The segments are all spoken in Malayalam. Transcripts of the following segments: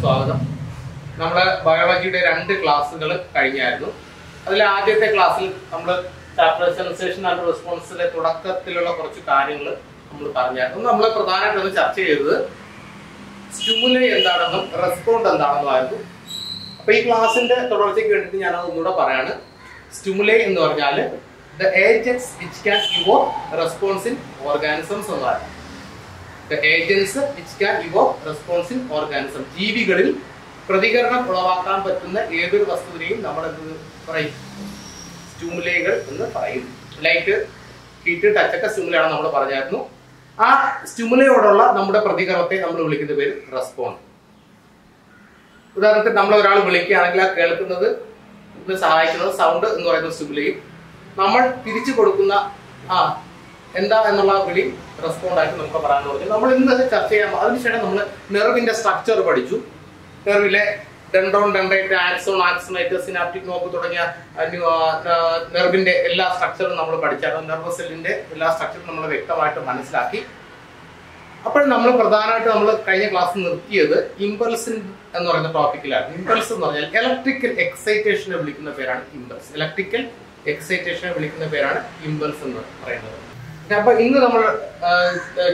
സ്വാഗതം. നമ്മുടെ ബയോളജിയുടെ 2 ക്ലാസ്സുകൾ കഴിഞ്ഞായിരുന്നു. അതിൽ ആദ്യത്തെ ക്ലാസ്സിൽ നമ്മൾ ചാപ്റ്റർ സെൻസേഷൻ ആൻഡ് റെസ്പോൺസിന്റെ തുടക്കത്തിലുള്ള കുറച്ച് കാര്യങ്ങൾ നമ്മൾ പറഞ്ഞായിരുന്നു. നമ്മൾ പ്രധാനമായിട്ടും ചർച്ച ചെയ്തത് സ്റ്റിമുലൈ എന്താണെന്നും റെസ്പോണ്ട് എന്താണെന്നുമായിരുന്നു. അപ്പൊ ഈ ക്ലാസ്സിന്റെ തുടർച്ചയ്ക്ക് വേണ്ടിയിട്ട് ഞാൻ ഒന്നുകൂടെ പറയാണ്. സ്റ്റിമുലൈ എന്ന് പറഞ്ഞാൽ the agents which can evoke response in organisms എന്നാണ്. The agents which can evoke response in organisms. ജീവികളിൽ പ്രതികരണം ഉളവാക്കാൻ പറ്റുന്ന ഏതൊരു വസ്തുവിനെയും നമ്മൾ എന്ത് പറയും? സ്റ്റിമുലൈകൾ എന്ന് പറയും. ലൈറ്റ്, ഹീറ്റ്, ടച്ച് ഒക്കെ സ്റ്റിമുലൈ ആണ് നമ്മൾ പറഞ്ഞായിരുന്നു. ആ സ്റ്റിമുലൈയോടുള്ള നമ്മുടെ പ്രതികരണത്തെ നമ്മൾ വിളിക്കുന്ന പേര് റെസ്പോണ്ട്. ഉദാഹരണത്തിന് നമ്മൾ ഒരാൾ വിളിക്കുകയാണെങ്കിൽ ആ കേൾക്കുന്നത് സഹായിക്കുന്നത് സൗണ്ട് എന്ന് പറയുന്ന സ്റ്റിമുലൈയും നമ്മൾ തിരിച്ചു കൊടുക്കുന്ന എന്താ എന്നുള്ള വിളി റെസ്പോണ്ട് ആയിട്ട് നമുക്ക് പറയാൻ പറഞ്ഞു. നമ്മൾ ഇന്ന് ചർച്ച ചെയ്യാം. അതിനുശേഷം നമ്മൾ നെർവിന്റെ സ്ട്രക്ചർ പഠിച്ചു. നെർവിലെ dendron, dendrite, axon, axonite, synaptic knob തുടങ്ങിയ നെർവിന്റെ എല്ലാ സ്ട്രക്ചറും നമ്മൾ പഠിച്ചായിരുന്നു. നെർവസ് സെല്ലിന്റെ എല്ലാ സ്ട്രക്ചറും നമ്മൾ വ്യക്തമായിട്ട് മനസ്സിലാക്കി. അപ്പോൾ നമ്മൾ പ്രധാനമായിട്ട് നമ്മൾ കഴിഞ്ഞ ക്ലാസ് നിർത്തിയത് ഇമ്പൾസ് എന്ന് പറയുന്ന ടോപ്പിക്കിലാണ്. ഇമ്പൾസ് എന്ന് പറഞ്ഞാൽ ഇലക്ട്രിക്കൽ എക്സൈറ്റേഷനെ വിളിക്കുന്ന പേരാണ് ഇമ്പൾസ്. ഇലക്ട്രിക്കൽ എക്സൈറ്റേഷനെ വിളിക്കുന്ന പേരാണ് ഇമ്പൾസ് എന്ന് പറയുന്നത്. അപ്പൊ ഇന്ന് നമ്മൾ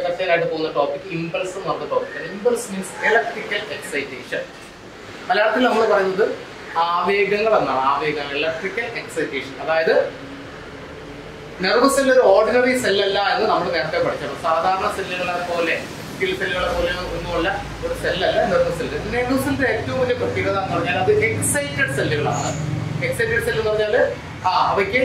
ചർച്ച ചെയ്യാനായിട്ട് പോകുന്ന ടോപ്പിക് ഇമ്പൾസ് എന്ന് പറഞ്ഞ ടോപ്പിക്കാണ്. Impulse means electrical excitation. മലയാളത്തിൽ നമ്മൾ പറയുന്നത് ആവേഗങ്ങൾ എന്നാണ്. ആവേഗങ്ങൾ, ഇലക്ട്രിക്കൽ എക്സൈറ്റേഷൻ. അതായത് നെർവസ് സെൽ ഒരു ഓർഡിനറി സെല്ലല്ല എന്ന് നമ്മൾ നേരത്തെ പഠിച്ചത്. സാധാരണ സെല്ലുകളെ പോലെ, സ്കിൽ സെല്ലുകളെ പോലെ ഒന്നുമല്ല ഒരു സെല്ലല്ല നെർവസ് സെല്ല്. നെർവസ് സെല്ലിന്റെ ഏറ്റവും വലിയ പ്രത്യേകത എന്ന് പറഞ്ഞാൽ അത് എക്സൈറ്റഡ് സെല്ലുകളാണ്. എക്സൈറ്റഡ് സെൽ എന്ന് പറഞ്ഞാൽ അവയ്ക്ക്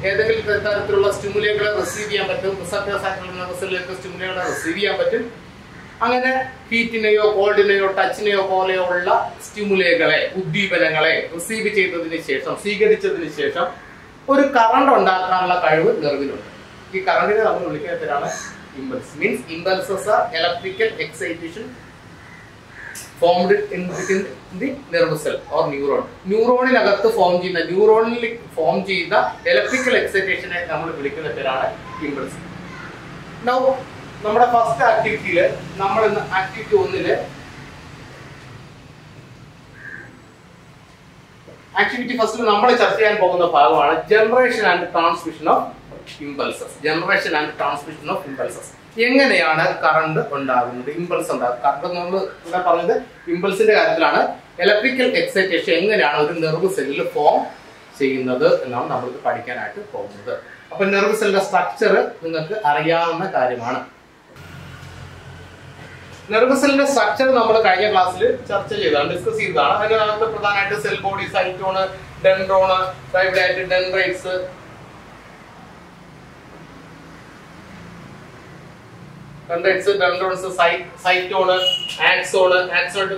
ഏതെങ്കിലും തരത്തിലുള്ള സ്റ്റിമുലൈകളെ റിസീവ് ചെയ്യാൻ പറ്റും. റിസപ്റ്റേഴ്സ് ആയിട്ടുള്ള നെർവസ് സെല്ലിലേക്ക് സ്റ്റിമുലൈകളെ റിസീവ് ചെയ്യാൻ പറ്റും. അങ്ങനെ ഹീറ്റിനെയോ കോൾഡിനെയോ ടച്ചിനെയോ പോലെയുള്ള സ്റ്റിമുലൈകളെ, ഉദ്ദീപനങ്ങളെ റിസീവ് ചെയ്തതിന് ശേഷം, സ്വീകരിച്ചതിന് ശേഷം ഒരു കറണ്ട് ഉണ്ടാക്കാനുള്ള കഴിവ് നെർവിനുണ്ട്. ഈ കറണ്ടിനെ നമ്മൾ വിളിക്കുന്ന പേരാണ് impulse. Means impulses are electrical excitation formed in the nervous cell or neuron. ന്യൂറോണിനകത്ത് ന്യൂറോണിൽ ഫോം ചെയ്യുന്ന ഇലക്ട്രിക്കൽ എക്സൈറ്റേഷനെ നമ്മൾ വിളിക്കുന്ന പേരാണ് ഇമ്പൾസ്. നൗ നമ്മുടെ ഫസ്റ്റ് ആക്ടിവിറ്റിയില് നമ്മൾ ഇന്ന് ആക്ടിവിറ്റി 1 ആക്ടിവിറ്റി ഫസ്റ്റിൽ നമ്മൾ ചർച്ച ചെയ്യാൻ പോകുന്ന ഭാഗമാണ് generation and transmission of impulses. Generation and transmission of impulses. എങ്ങനെയാണ് കറണ്ട് ഉണ്ടാകുന്നത്, ഇമ്പൾസ് ഉണ്ടാകുന്നത്? കറണ്ട് നമ്മൾ ഇവിടെ പറഞ്ഞത് ഇമ്പൾസിന്റെ കാര്യത്തിലാണ്. ഇലക്ട്രിക്കൽ എക്സൈറ്റേഷൻ എങ്ങനെയാണ് ഒരു നെർവ് സെല്ലിൽ ഫോം ചെയ്യുന്നത് എന്നാണ് നമ്മൾക്ക് പഠിക്കാനായിട്ട് പോകുന്നത്. അപ്പൊ നെർവ് സെല്ലിന്റെ സ്ട്രക്ചർ നിങ്ങൾക്ക് അറിയാവുന്ന കാര്യമാണ്. നെർവ് സെല്ലിന്റെ സ്ട്രക്ചർ നമ്മൾ കഴിഞ്ഞ ക്ലാസ്സിൽ ചർച്ച ചെയ്തതാണ്, ഡിസ്കസ് ചെയ്തതാണ്. അതിനകത്ത് പ്രധാനമായിട്ട് cell body, cyton, dendron, fibrite, dendrites, dendrons, cyton, axon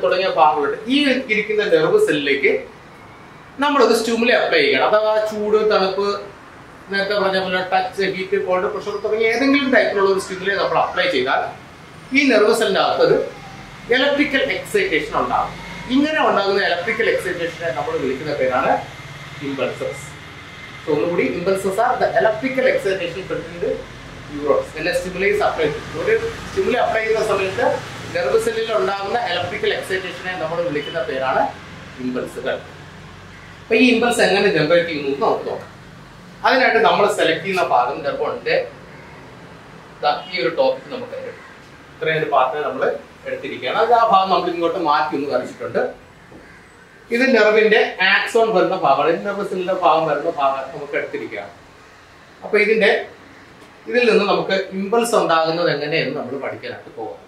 തുടങ്ങിയ ഭാഗങ്ങളുണ്ട്. ഈ ഇരിക്കുന്ന നെർവ് സെല്ലിലേക്ക് നമ്മളത് സ്റ്റിമുലൈ അപ്ലൈ ചെയ്യണം. അഥവാ ചൂട്, തണുപ്പ്, നേരത്തെ പറഞ്ഞ പോലെ ടച്ച്, ഹീറ്റ്, കോൾഡ്, പ്രഷർ തുടങ്ങിയ ഏതെങ്കിലും ടൈപ്പിലുള്ള ഒരു സ്റ്റിമുലൈ നമ്മൾ അപ്ലൈ ചെയ്താൽ ഈ നെർവ് സെല്ലിന്റെ അകത്തൊരു ഇലക്ട്രിക്കൽ എക്സൈറ്റേഷൻ ഉണ്ടാകും. ഇങ്ങനെ ഉണ്ടാകുന്ന ഇലക്ട്രിക്കൽ എക്സൈറ്റേഷനെ നമ്മൾ വിളിക്കുന്ന പേരാണ് ഇമ്പൾസസ്. ഒന്നുകൂടി, impulses are the electrical excitation produced neurons. എല്ലാ സ്റ്റിമുലൈസ് അപ്ലൈ ചെയ്യും. ഒരു സ്റ്റിമുലൈ അപ്ലൈ ചെയ്യുന്ന സമയത്ത് നെർവ് സെല്ലിൽ ഉണ്ടാകുന്ന ഇലക്ട്രിക്കൽ എക്സൈറ്റേഷനെ നമ്മൾ വിളിക്കുന്ന പേരാണ് ഇമ്പൾസുകൾ. അപ്പൊ ഈ ഇമ്പൾസ് എങ്ങനെ ജനറേറ്റ് ചെയ്യുന്നു നമുക്ക് നോക്കാം. അതിനായിട്ട് നമ്മൾ സെലക്ട് ചെയ്യുന്ന ഭാഗം നെർവോണിന്റെ ഈ ഒരു ടോപ്പിക് നമുക്ക് ഇത്രയും പാർട്ടിനെ നമ്മൾ എടുത്തിരിക്കുകയാണ്. അത് ആ ഭാഗം നമ്മൾ ഇങ്ങോട്ട് മാറ്റി ഒന്ന് വരച്ചിട്ടുണ്ട്. ഇത് നെർവിന്റെ ആക്സോൺ വരുന്ന ഭാഗമാണ്. നെർവ് സെല്ലിന്റെ ഭാഗം വരുന്ന ഭാഗം നമുക്ക് എടുത്തിരിക്കുകയാണ്. അപ്പൊ ഇതിൽ നിന്ന് നമുക്ക് ഇമ്പൾസ് ഉണ്ടാകുന്നത് എങ്ങനെയെന്ന് നമ്മൾ പഠിക്കാനായിട്ട് പോകാം.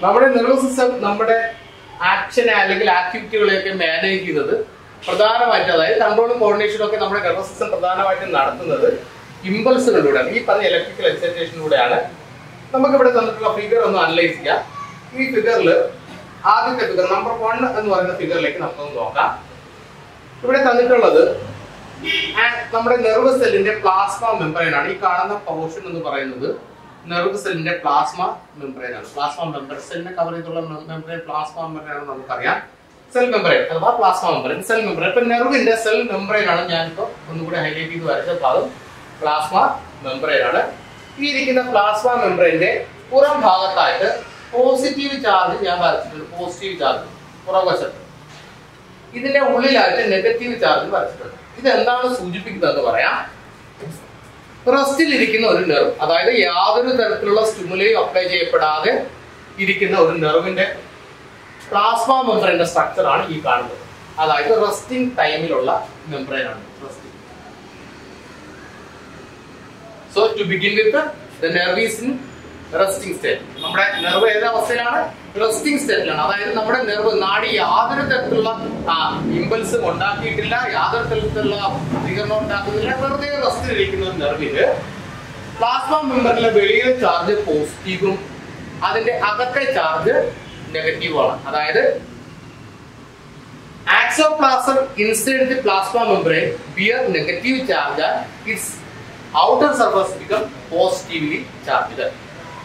നമ്മുടെ നെർവ് സിസ്റ്റം നമ്മുടെ ആക്ഷനെ അല്ലെങ്കിൽ ആക്ടിവിറ്റികളെയൊക്കെ മാനേജ് ചെയ്യുന്നത് പ്രധാനമായിട്ട്, അതായത് കൺട്രോളും കോർഡിനേഷനും ഒക്കെ നമ്മുടെ നെർവ് സിസ്റ്റം പ്രധാനമായിട്ടും നടത്തുന്നത് ഇമ്പൾസുകളിലൂടെയാണ്. ഈ പറഞ്ഞ ഇലക്ട്രിക്കൽ എക്സൈറ്റേഷനിലൂടെയാണ്. നമുക്ക് ഇവിടെ തന്നിട്ടുള്ള ഫിഗർ ഒന്ന് അനലൈസ് ചെയ്യാം. ഈ ഫിഗറിൽ ആദ്യത്തെ ഫിഗർ നമ്പർ 1 എന്ന് പറയുന്ന ഫിഗറിലേക്ക് നമുക്കൊന്ന് നോക്കാം. ഇവിടെ തന്നിട്ടുള്ളത് നമ്മുടെ നെർവ് സെല്ലിന്റെ പ്ലാസ്മ മെംബ്രെയിൻ ആണ്. ഈ കാണുന്ന പോർഷൻ എന്ന് പറയുന്നത് നെർവ് സെല്ലിന്റെ പ്ലാസ്മ മെംബ്രെയിൻ ആണ്. പ്ലാസ്മ മെംബ്രെയിൻ സെല്ലിനെ കവർ ചെയ്തുള്ള മെംബ്രെയിൻ പ്ലാസ്മ മെംബ്രെയിൻ ആണെന്ന് നമുക്കറിയാം. സെൽ മെംബ്രെയിൻ അഥവാ പ്ലാസ്മ മെംബ്രെയിൻ, സെൽ മെംബ്രെയിൻ. ഇപ്പൊ നെർവിന്റെ സെൽ മെംബ്രെയിൻ ആണ് ഞാനിപ്പോ ഒന്നുകൂടി ഹൈലൈറ്റ് ചെയ്ത് വരച്ച ഭാഗം പ്ലാസ്മ മെംബ്രെയിൻ ആണ്. ഈ ഇരിക്കുന്ന പ്ലാസ്മ മെംബ്രെയിന്റെ പുറം ഭാഗത്തായിട്ട് പോസിറ്റീവ് ചാർജ് ഞാൻ വരച്ചിട്ടുണ്ട്, പോസിറ്റീവ് ചാർജ് പുറകുവശത്ത്. ഇതിന്റെ ഉള്ളിലായിട്ട് നെഗറ്റീവ് ചാർജ് വരച്ചിട്ടുണ്ട്. ഇത് എന്താണ് സൂചിപ്പിക്കുന്നതെന്ന് പറയാം. റെസ്റ്റിലിരിക്കുന്ന ഒരു നെർവ്, അതായത് യാതൊരു തരത്തിലുള്ള സ്റ്റിമുലയും അപ്ലൈ ചെയ്യപ്പെടാതെ ഇരിക്കുന്ന ഒരു നെർവിന്റെ പ്ലാസ്മ മെംബ്രെയിന്റെ സ്ട്രക്ചർ ആണ് ഈ കാണുന്നത്. അതായത് റെസ്റ്റിംഗ് ടൈമിലുള്ള മെംബ്രെയിൻ ആണ് resting. So to begin with the nerve is in resting state. നമ്മുടെ നെർവ് ഏത് അവസ്ഥയിലാണ്? റെസ്റ്റിംഗ് സ്റ്റേറ്റിലാണ്. അതായത് നമ്മുടെ നെർവ് നാഡി യാതൊരു തരത്തിലുള്ള ഇമ്പൾസും ഉണ്ടാക്കിയിട്ടില്ല, യാതൊരു തരത്തിലുള്ള പ്രതികരണം ഉണ്ടാക്കുന്നില്ല, വെറുതെ റെസ്റ്റിലിരിക്കുന്ന ഒരു നെർവില് പ്ലാസ്മ മെംബ്രെയിനിലെ വെളിയിലെ ചാർജ് പോസിറ്റീവും അതിന്റെ അകത്തെ ചാർജ് നെഗറ്റീവുമാണ്. അതായത് axoplasm inside the plasma membrane bear negative charge and its outer surface become positively charged.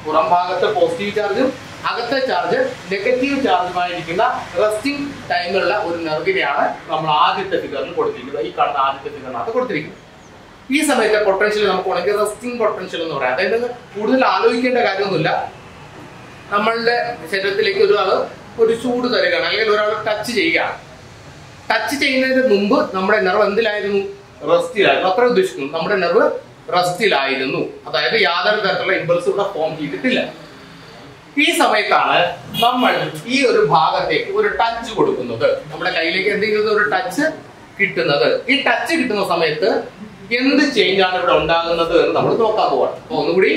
പുറം ഭാഗത്ത് പോസിറ്റീവ് ചാർജും അകത്തെ ചാർജ് നെഗറ്റീവ് ചാർജുമായിരിക്കുന്ന റെസ്റ്റിംഗ് ടൈമിലുള്ള ഒരു നെർവിനെയാണ് നമ്മൾ ആദ്യത്തെ ഫിഗറിൽ കൊടുത്തിരിക്കുന്നത്. ഈ കാണുന്ന ആദ്യത്തെ ഫിഗറിനകത്ത് കൊടുത്തിരിക്കുന്നത്. ഈ സമയത്തെ പൊട്ടൻഷ്യൽ നമുക്ക് വേണമെങ്കിൽ റെസ്റ്റിംഗ് പൊട്ടൻഷ്യൽ എന്ന് പറയാം. അതായത് കൂടുതൽ ആലോചിക്കേണ്ട കാര്യമൊന്നുമില്ല. നമ്മളുടെ ശരീരത്തിലേക്ക് ഒരു ചൂട് തരികയാണ്, അല്ലെങ്കിൽ ഒരാൾ ടച്ച് ചെയ്യുകയാണ്. ടച്ച് ചെയ്യുന്നതിന് മുമ്പ് നമ്മുടെ നെർവ് എന്തിലായിരുന്നു? റെസ്റ്റിലായിരുന്നു. അത്ര ഉദ്ദേശിക്കുന്നു. നമ്മുടെ നെർവ് റെസ്റ്റിലായിരുന്നു. അതായത് യാതൊരു തരത്തിലുള്ള ഇമ്പൾസ് ഇവിടെ ഫോം ചെയ്തിട്ടില്ല. ഈ സമയത്താണ് നമ്മൾ ഈ ഒരു ഭാഗത്തേക്ക് ഒരു ടച്ച് കൊടുക്കുന്നത്. നമ്മുടെ കയ്യിലേക്ക് എന്തെങ്കിലും ഒരു ടച്ച് കിട്ടുന്നത്. ഈ ടച്ച് കിട്ടുന്ന സമയത്ത് എന്ത് ചേഞ്ച് ആണ് ഇവിടെ ഉണ്ടാകുന്നത് എന്ന് നമ്മൾ നോക്കാൻ പോവാണ്. അപ്പൊ ഒന്നുകൂടി,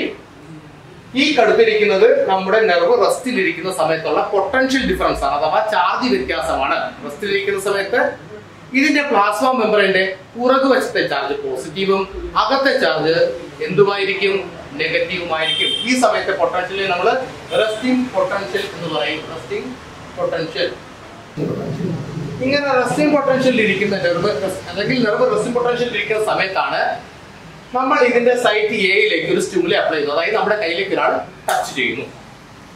ഈ കടുത്തിരിക്കുന്നത് നമ്മുടെ നെർവ് റെസ്റ്റിലിരിക്കുന്ന സമയത്തുള്ള പൊട്ടൻഷ്യൽ ഡിഫറൻസ് ആണ്, അഥവാ ചാർജ് വ്യത്യാസമാണ്. റെസ്റ്റിലിരിക്കുന്ന സമയത്ത് ഇതിന്റെ പ്ലാസ്മ മെംബ്രെയിന്റെ പുറകുവശത്തെ ചാർജ് പോസിറ്റീവും അകത്തെ ചാർജ് എന്തുമായിരിക്കും? നെഗറ്റീവുമായിരിക്കും. ഈ സമയത്തെ പൊട്ടൻഷ്യലിനെ നമ്മൾ റെസ്റ്റിംഗ് പൊട്ടൻഷ്യൽ എന്ന് പറയും. Resting potential. ഇങ്ങനെ റെസ്റ്റിംഗ് പൊട്ടൻഷ്യലിൽ ഇരിക്കുന്ന നെർവ്, അല്ലെങ്കിൽ നെർവ് റെസ്റ്റിംഗ് പൊട്ടൻഷ്യലിൽ ഇരിക്കുന്ന സമയത്താണ് നമ്മൾ ഇതിന്റെ സൈറ്റ് എയിലേക്ക് ഒരു സ്റ്റിമുലി അപ്ലൈ ചെയ്യുന്നു. അതായത് നമ്മുടെ കയ്യിലേക്ക് ഒരാൾ ടച്ച് ചെയ്യുന്നു.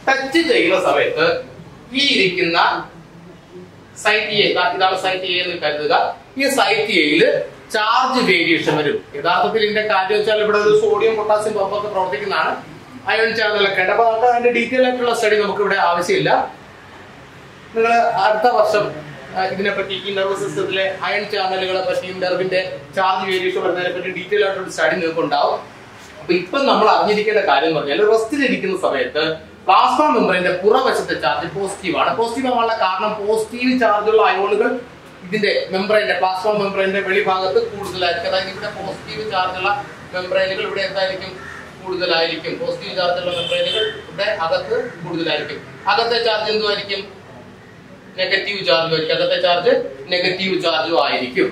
ടച്ച് ചെയ്യുന്ന സമയത്ത് ഈ ഇരിക്കുന്ന സൈറ്റ് എ, ഇതാണ് സൈറ്റ് എ എന്ന് കരുതുക. ഈ സൈറ്റ് എയില് ചാർജ് വേരിയേഷൻ വരും. യഥാർത്ഥത്തിൽ ഇതിന്റെ കാര്യം വെച്ചാൽ ഇവിടെ ഒരു സോഡിയം പൊട്ടാസ്യം പമ്പൊക്കെ പ്രവർത്തിക്കുന്നതാണ്. അയൺ ചാനലൊക്കെ ഉണ്ട്. അപ്പൊ നമുക്ക് അതിന്റെ ഡീറ്റെയിൽ ആയിട്ടുള്ള സ്റ്റഡി നമുക്ക് ഇവിടെ ആവശ്യമില്ല. നിങ്ങൾ അടുത്ത വർഷം ഇതിനെപ്പറ്റി, ഈ നെർവസ് സിസ്റ്റത്തിലെ അയൺ ചാനലുകളെ പറ്റി, നെർവിന്റെ ചാർജ് വേരിയേഷൻ വരുന്നതിനെ പറ്റി ഡീറ്റെയിൽ ആയിട്ടൊരു സ്റ്റഡി നിങ്ങൾക്ക് ഉണ്ടാവും. അപ്പൊ ഇപ്പൊ നമ്മൾ അറിഞ്ഞിരിക്കേണ്ട കാര്യം എന്ന് പറഞ്ഞാൽ, റെസ്റ്റിലിരിക്കുന്ന സമയത്ത് പ്ലാസ്മ മെംബ്രെയിന്റെ പുറവശത്തെ ചാർജ് പോസിറ്റീവ് ആണ്. പോസിറ്റീവ് ആവാനുള്ള കാരണം പോസിറ്റീവ് ചാർജുള്ള അയോണുകൾ ഇതിന്റെ മെംബ്രെയിന്റെ, പ്ലാസ്മ മെംബ്രെയിന്റെ വെളിഭാഗത്ത് കൂടുതലായിരിക്കും. അതായത് ഇവിടെ പോസിറ്റീവ് ചാർജുള്ള മെംബ്രെയിനുകൾ ഇവിടെ എന്തായിരിക്കും? കൂടുതലായിരിക്കും. പോസിറ്റീവ് ചാർജുള്ള മെംബ്രെയിനുകൾ ഇവിടെ അകത്ത് കൂടുതലായിരിക്കും. അകത്തെ ചാർജ് എന്തുമായിരിക്കും? നെഗറ്റീവ് ചാർജും ആയിരിക്കും. അകത്തെ ചാർജ് നെഗറ്റീവ് ചാർജും ആയിരിക്കും.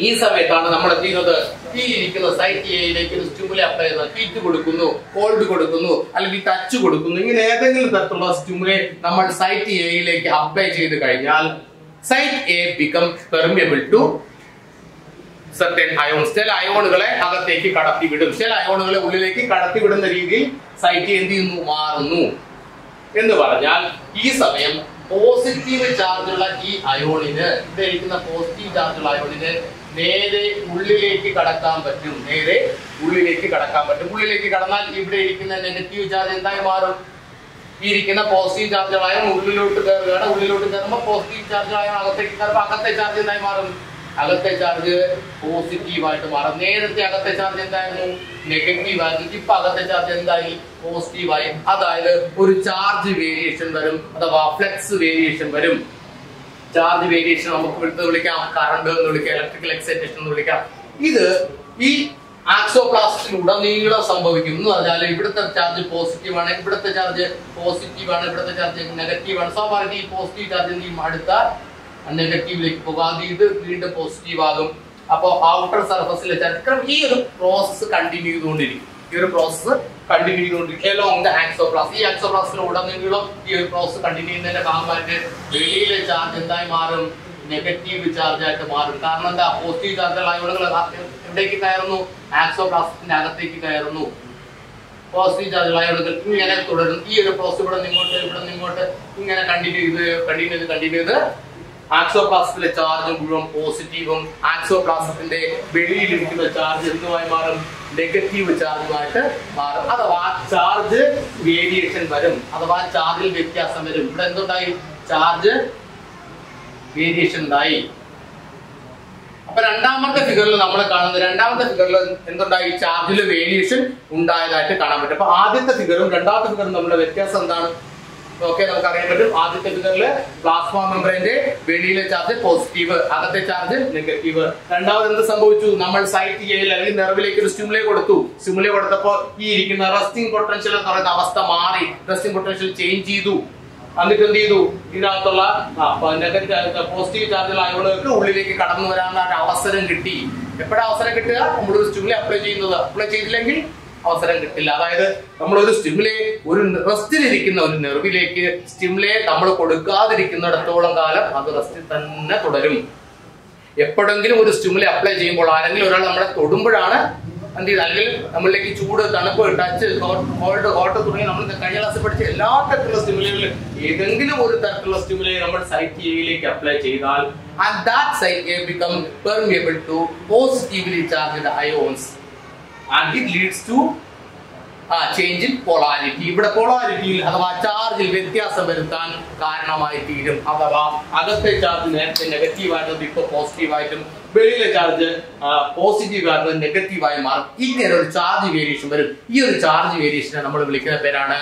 ഈ സമയത്താണ് നമ്മൾ എന്ത് ചെയ്യുന്നത്? ഈ ഇരിക്കുന്ന സൈറ്റ് എയിലേക്ക് ഒരു സ്റ്റിമുലി അപ്ലൈ ചെയ്യുന്നത്. ഹീറ്റ് കൊടുക്കുന്നു, കോൾഡ് കൊടുക്കുന്നു, അല്ലെങ്കിൽ ടച്ച് കൊടുക്കുന്നു. ഇങ്ങനെ ഏതെങ്കിലും തരത്തിലുള്ള സ്റ്റിമുലി നമ്മൾ സൈറ്റ് എയിലേക്ക് അപ്ലൈ ചെയ്ത് കഴിഞ്ഞാൽ site A become permeable to certain ions. ചില അയോണുകളെ അകത്തേക്ക് കടത്തിവിടും, ചില അയോണുകളെ ഉള്ളിലേക്ക് കടത്തിവിടുന്ന രീതിയിൽ സൈറ്റ് എന്ത് ചെയ്യുന്നു? മാറുന്നു. എന്ന് പറഞ്ഞാൽ ഈ സമയം പോസിറ്റീവ് ചാർജുള്ള ഈ അയോണിന്, ഇരിക്കുന്ന പോസിറ്റീവ് ചാർജുള്ള അയോണിന് നേരെ ഉള്ളിലേക്ക് കടക്കാൻ പറ്റും. നേരെ ഉള്ളിലേക്ക് കടക്കാൻ പറ്റും. ഉള്ളിലേക്ക് കടന്നാൽ ഇവിടെ ഇരിക്കുന്ന നെഗറ്റീവ് ചാർജ് എന്തായി മാറും? ഈ ഇരിക്കുന്ന പോസിറ്റീവ് ചാർജുള്ള അയോൺ ഉള്ളിലോട്ട് കയറുകയാണ്. ഉള്ളിലോട്ട് കയറുമ്പോൾ പോസിറ്റീവ് ചാർജുള്ള അയോൺ അകത്തേക്ക് കയറുമ്പോൾ അകത്തെ ചാർജ് എന്തായി മാറും? അകത്തെ ചാർജ് പോസിറ്റീവായിട്ട് മാറും. നേരത്തെ അകത്തെ ചാർജ് എന്തായിരുന്നു? നെഗറ്റീവ് ആയിരുന്നു. ഇപ്പൊ അകത്തെ ചാർജ് എന്തായി? പോസിറ്റീവായി. അതായത് ഒരു ചാർജ് വേരിയേഷൻ വരും, അഥവാ ഫ്ലക്സ് വേരിയേഷൻ വരും. ചാർജ് വേരിയേഷൻ നമുക്ക് വിളിക്കാം കറണ്ട് എന്ന് വിളിക്കാം, ഇലക്ട്രിക്കൽ എക്സൈറ്റേഷൻ എന്ന് വിളിക്കാം. ഇത് ഈ ആക്സോപ്ലാസ്റ്റിലുടനീളം സംഭവിക്കും. എന്ന് പറഞ്ഞാൽ ഇവിടുത്തെ ചാർജ് പോസിറ്റീവ് ആണ്, ഇവിടുത്തെ ചാർജ് പോസിറ്റീവ് ആണ്, ഇവിടുത്തെ ചാർജ് നെഗറ്റീവ് ആണ്. സ്വാഭാവികം ഈ പോസിറ്റീവ് ചാർജ് അടുത്ത നെഗറ്റീവിലേക്ക് പോകാതെ ഇത് വീണ്ടും പോസിറ്റീവ് ആകും. അപ്പോൾ ഔട്ടർ സർഫസിലെ ചാർജ് ഈ ഒരു പ്രോസസ് കണ്ടിന്യൂ ചെയ്തുകൊണ്ടിരിക്കും. ഈ ഒരു പ്രോസസ് കണ്ടിന്യൂ ചെയ്തുകൊണ്ടിരിക്കും along the ആക്സോപ്ലാസ്റ്റ്. ഈ ആക്സോപ്ലാസ്റ്റിലുടനീളം ഈ ഒരു പ്രോസസ് കണ്ടിന്യൂ ചെയ്യുന്നതിന്റെ ഭാഗമായിട്ട് വെളിയിലെ ചാർജ് എന്തായി മാറും? നെഗറ്റീവ് ചാർജ് ആയിട്ട് മാറും. കാരണം എന്താ? പോസിറ്റീവ് ചാർജുള്ള അയോണുകൾ എവിടേക്ക് കയറുന്നു? ആക്സോപ്ലാസ്റ്റിന്റെ അകത്തേക്ക് കയറുന്നു. പോസിറ്റീവ് ചാർജുള്ള അയോണുകൾ ഇങ്ങനെ തുടരുന്നു. ഈ ഒരു പ്രോസസ് ഇവിടെ നിങ്ങോട്ട് ഇങ്ങനെ കണ്ടിന്യൂ ചെയ്ത് ആക്സോപ്ലാസത്തിലെ ചാർജ് മുഴുവൻ പോസിറ്റീവും ആക്സോപ്ലാസത്തിന്റെ വെളിയിലിരിക്കുന്ന ചാർജ് എന്തുമായി മാറും? നെഗറ്റീവ് ചാർജുമായിട്ട് മാറും. അഥവാ ചാർജ് വേരിയേഷൻ വരും, അഥവാ ചാർജിൽ വ്യത്യാസം വരും. ഇവിടെ എന്തുണ്ടായി? ചാർജ് വേരിയേഷൻ ഉണ്ടായി. അപ്പൊ രണ്ടാമത്തെ ഫിഗറിൽ നമ്മൾ കാണുന്നത്, രണ്ടാമത്തെ ഫിഗറിൽ എന്തുണ്ടായി? ചാർജിൽ വേരിയേഷൻ ഉണ്ടായതായിട്ട് കാണാൻ പറ്റും. അപ്പൊ ആദ്യത്തെ ഫിഗറും രണ്ടാമത്തെ ഫിഗറും തമ്മിലുള്ള വ്യത്യാസം എന്താണ്? ഓക്കെ, നമുക്ക് അറിയാൻ പറ്റും. ആദ്യത്തെ ഫിഗറിൽ പ്ലാസ്മ മെംബ്രെയിന്റെ വെളിയിലെ ചാർജ് പോസിറ്റീവ്, അകത്തെ ചാർജ് നെഗറ്റീവ്. രണ്ടാമത് എന്ത് സംഭവിച്ചു? നമ്മൾ സൈറ്റ് എയിൽ അല്ലെങ്കിൽ നെർവിലേക്ക് ഒരു സ്റ്റിമുലേ കൊടുത്തു. സ്റ്റിമുലേ കൊടുത്തപ്പോൾ ഈ ഇരിക്കുന്ന റെസ്റ്റിംഗ് പൊട്ടൻഷ്യൽ എന്ന് പറയുന്ന അവസ്ഥ മാറി, റെസ്റ്റിംഗ് പൊട്ടൻഷ്യൽ ചേഞ്ച് ചെയ്തു. എന്നിട്ട് എന്ത് ചെയ്തു? ഇതിനകത്തുള്ള പോസിറ്റീവ് ചാർജുള്ള അയോണുകൾക്ക് ഉള്ളിലേക്ക് കടന്നു വരാനുള്ള ഒരു അവസരം കിട്ടി. എപ്പോഴാണ് അവസരം കിട്ടുക? നമ്മളൊരു സ്റ്റിമുലേ അപ്ലൈ ചെയ്യുന്നത്. അപ്ലൈ ചെയ്തില്ലെങ്കിൽ അവസരം കിട്ടില്ല. അതായത് നമ്മളൊരു സ്റ്റിമുലേ, ഒരു റെസ്റ്റിലിരിക്കുന്ന ഒരു നെർവിലേക്ക് സ്റ്റിമുലേ നമ്മൾ കൊടുക്കാതിരിക്കുന്നിടത്തോളം കാലം അത് റെസ്റ്റിൽ തന്നെ തുടരും. എപ്പോഴെങ്കിലും ഒരു സ്റ്റിമുലേ അപ്ലൈ ചെയ്യുമ്പോൾ ആരെങ്കിലും ഒരാൾ നമ്മളെ തൊടുമ്പോഴാണ് എന്ത് ചെയ്ത്, അല്ലെങ്കിൽ നമ്മളിലേക്ക് ചൂട്, തണുപ്പ്, ടച്ച്, ഹോട്ട് തുടങ്ങി നമ്മൾ കഴിഞ്ഞ ക്ലാസ്സിൽ പഠിച്ച എല്ലാ തരത്തിലുള്ള സ്റ്റിമുലകളിലും ഏതെങ്കിലും ഒരു തരത്തിലുള്ള സ്റ്റിമുലേ നമ്മൾ സൈറ്റ് എയിലേക്ക് അപ്ലൈ ചെയ്താൽ and that site A become permeable to positively charged ions and it leads to change in polarity. ഇവിടെ പോളാരിറ്റിയിൽ അഥവാ ചാർജിൽ വ്യത്യാസം വരുത്താൻ കാരണമായി തീരും. അഥവാ അകത്തെ ചാർജ് നേരത്തെ നെഗറ്റീവായിട്ടും ഇപ്പൊ പോസിറ്റീവായിട്ടും, വെളിയിലെ ചാർജ് പോസിറ്റീവായിട്ടും നെഗറ്റീവായി മാറും. ഇങ്ങനെ ഒരു ചാർജ് വേരിയേഷൻ വരും. ഈ ഒരു ചാർജ് വേരിയേഷനെ നമ്മൾ വിളിക്കുന്ന പേരാണ്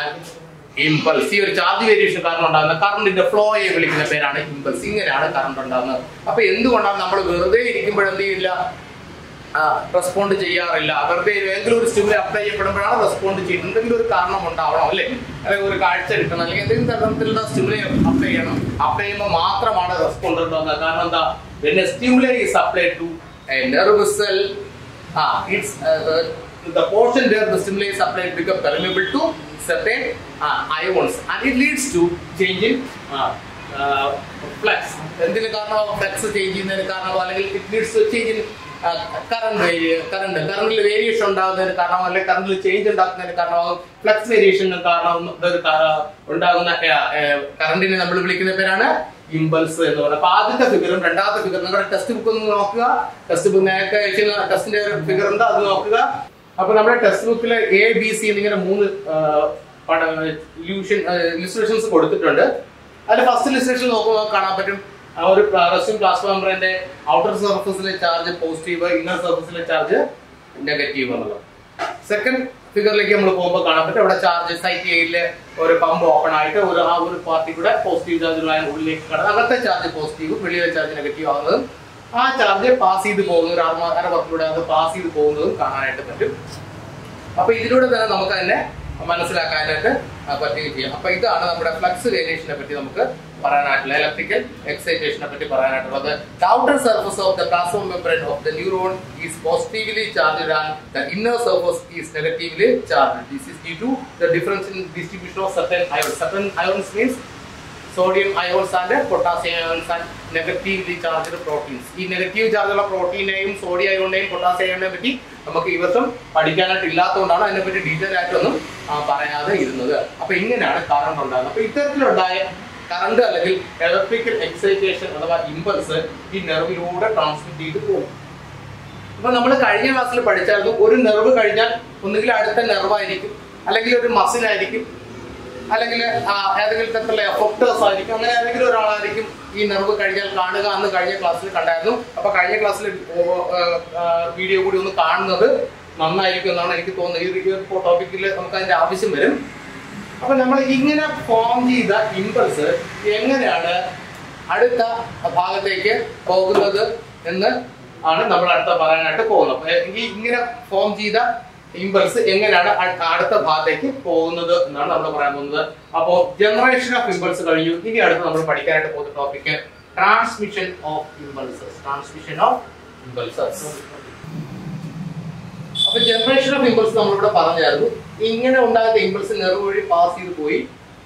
ഇമ്പൾസ്. ഈ ഒരു ചാർജ് വേരിയേഷൻ കാരണം ഉണ്ടാകുന്ന കറണ്ടിന്റെ ഫ്ലോയെ വിളിക്കുന്ന പേരാണ് ഇമ്പൾസ്. ഇങ്ങനെയാണ് കറണ്ട് ഉണ്ടാകുന്നത്. അപ്പൊ എന്തുകൊണ്ടാണ് നമ്മൾ വെറുതെ ഇരിക്കുമ്പോഴെന്ത് ചെയ്യില്ല, റെസ്പോണ്ട് ചെയ്യാറില്ല? വെറുതെ ഏതെങ്കിലും ഒരു സ്റ്റിമുലേ അപ്ലൈ ചെയ്യപ്പെടുമ്പോഴാണ് റെസ്പോണ്ട് ചെയ്യുന്നത്. എന്തെങ്കിലും ഒരു കാരണം ഉണ്ടാവണം, അല്ലെ? അല്ലെങ്കിൽ ഒരു കാഴ്ച കിട്ടണം, അല്ലെങ്കിൽ എന്തെങ്കിലും തരത്തിലുള്ള സ്റ്റിമുലേ അപ്ലൈ ചെയ്യണം. അപ്ലൈ ചെയ്യുമ്പോൾ മാത്രമാണ് റെസ്പോണ്ട് ഉണ്ടാകുന്നത്. കാരണം എന്താ? when a stimulus is applied to a nerve cell, it's the portion where the stimulus is applied become permeable to certain ions and it leads to change in flux. എന്തിനു കാരണമാകും? ഫ്ലക്സ് ചേഞ്ച് ചെയ്യുന്നതിന് കാരണമാകും, അല്ലെങ്കിൽ it leads to change in കറണ്ടിൽ വേരിയേഷൻ ഉണ്ടാകുന്നതിന് കാരണമാകും, അല്ലെങ്കിൽ കറണ്ടിൽ ചേഞ്ച് ഉണ്ടാക്കുന്നതിന് കാരണമാകും. ഫ്ലക്സ് വേരിയേഷന് കാരണം ഉണ്ടാകുന്ന കറണ്ടിനെ നമ്മൾ വിളിക്കുന്ന പേരാണ് ഇമ്പൾസ് എന്ന് പറയുന്നത്. അപ്പൊ ആദ്യത്തെ ഫിഗറും രണ്ടാമത്തെ ഫിഗറും നമ്മുടെ ടെക്സ്റ്റ് ബുക്ക് ഒന്ന് നോക്കുക. ടെക്സ്റ്റ് ബുക്ക് നേരത്തെ ടെസ്റ്റിന്റെ ഫിഗർ ഉണ്ട്, അത് നോക്കുക. അപ്പൊ നമ്മുടെ ടെക്സ്റ്റ് ബുക്കിൽ ABC എന്നിങ്ങനെ 3 ഇല്ലുസ്ട്രേഷൻസ് കൊടുത്തിട്ടുണ്ട്. അതിൽ ഫസ്റ്റ് ഇല്ലുസ്ട്രേഷൻ നോക്കുമ്പോൾ കാണാൻ പറ്റും ഒരു റെസ്റ്റിംഗ് പ്ലാസ്മ മെംബ്രെയിന്റെ ഔട്ടർ സർഫസിലെ ചാർജ് പോസിറ്റീവ്, ഇന്നർ സർഫസിലെ ചാർജ് നെഗറ്റീവ് എന്നുള്ളത്. സെക്കൻഡ് ഫിഗറിലേക്ക് നമ്മൾ പോകുമ്പോൾ കാണാൻ പറ്റും അവിടെ ചാർജ് സൈറ്റ് എയിലെ ഒരു പമ്പ് ഓപ്പൺ ആയിട്ട് ആ ഒരു പാർട്ടി കൂടെ പോസിറ്റീവ് ചാർജുള്ള ഉള്ളിലേക്ക് കടന്ന് അകത്തെ ചാർജ് പോസിറ്റീവ്, വെളിയിലെ ചാർജ് നെഗറ്റീവ് ആകുന്നതും ആ ചാർജ് പാസ് ചെയ്ത് പോകുന്ന ഒരു അരവർക്കിലൂടെ അത് പാസ് ചെയ്ത് പോകുന്നതും കാണാനായിട്ട് പറ്റും. അപ്പൊ ഇതിലൂടെ തന്നെ നമുക്ക് തന്നെ മനസ്സിലാക്കാനായിട്ട് പറ്റുകയും ചെയ്യാം. അപ്പൊ ഇതാണ് നമ്മുടെ ഫ്ലക്സ് വേരിയേഷനെ പറ്റി നമുക്ക് പറയാനായിട്ടുള്ള, ഇലക്ട്രിക്കൽ എക്സൈറ്റേഷനെ പറ്റി പറയാനായിട്ടുള്ളത്. The outer surface of the plasma membrane of the neuron is positively charged and the inner surface is negatively charged. This is due to the difference in distribution of certain ions. Certain ions means sodium ions and potassium ions and negatively charged proteins. ഈ നെഗറ്റീവ് ചാർജുള്ള പ്രോട്ടീനെയും സോഡിയം അയോണിനെയും പൊട്ടാസ്യം അയോണിനെയും പറ്റി നമുക്ക് ഈ വർഷം പഠിക്കാനായിട്ട് ഇല്ലാത്തതുകൊണ്ടാണ് അതിനെപ്പറ്റി ഡീറ്റെയിൽ ആയിട്ടൊന്നും പറയാതെ ഇരുന്നത്. അപ്പൊ ഇങ്ങനെയാണ് കറണ്ട് ഉണ്ടാകുന്നത്. അപ്പൊ ഇത്തരത്തിലുണ്ടായ കറണ്ട് അല്ലെങ്കിൽ ഇലക്ട്രിക്കൽ എക്സൈറ്റേഷൻ അഥവാ ഇമ്പൾസ് ഈ നെർവിലൂടെ ട്രാൻസ്മിറ്റ് ചെയ്ത് പോകും. അപ്പൊ നമ്മൾ കഴിഞ്ഞ ക്ലാസ്സിൽ പഠിച്ചായിരുന്നു, ഒരു നെർവ് കഴിഞ്ഞാൽ ഒന്നുകിൽ അടുത്ത നെർവായിരിക്കും, അല്ലെങ്കിൽ ഒരു മസിൽ ആയിരിക്കും, അല്ലെങ്കിൽ ഏതെങ്കിലും തരത്തിലുള്ള എഫക്ടേഴ്സ് ആയിരിക്കും, അങ്ങനെ ഏതെങ്കിലും ഒരാളായിരിക്കും ഈ നെർവ് കഴിഞ്ഞാൽ കാണുക എന്ന് കഴിഞ്ഞ ക്ലാസ്സിൽ കണ്ടായിരുന്നു. അപ്പൊ കഴിഞ്ഞ ക്ലാസ്സിൽ വീഡിയോ കൂടി ഒന്ന് കാണുന്നത് നന്നായിരിക്കും എന്നാണ് എനിക്ക് തോന്നുന്നത്. ഈ ടോപ്പിക്കിൽ നമുക്ക് അതിന്റെ ആവശ്യം വരും. അപ്പൊ നമ്മൾ ഇങ്ങനെ ഫോം ചെയ്ത ഇമ്പൾസ് എങ്ങനെയാണ് അടുത്ത ഭാഗത്തേക്ക് പോകുന്നത് എന്ന് ആണ് നമ്മൾ അടുത്ത പറയാനായിട്ട് പോകുന്നത്. ഈ ഇങ്ങനെ ഫോം ചെയ്ത ഇമ്പൾസ് എങ്ങനെയാണ് അടുത്ത ഭാഗത്തേക്ക് പോകുന്നത് എന്നാണ് നമ്മൾ പറയാൻ പോകുന്നത്. അപ്പോ ജനറേഷൻ ഓഫ് ഇമ്പൾസ് കഴിഞ്ഞു. ഇനി അടുത്ത് നമ്മൾ പഠിക്കാനായിട്ട് പോകുന്ന topic transmission of impulses. Transmission of impulses. അപ്പൊ ജനറേഷൻ ഓഫ് ഇമ്പൾസ് നമ്മളിവിടെ പറഞ്ഞായിരുന്നു. ഇങ്ങനെ ഉണ്ടാകുന്ന ഇമ്പൾസ് നെർവ് വഴി പാസ് ചെയ്ത് പോയി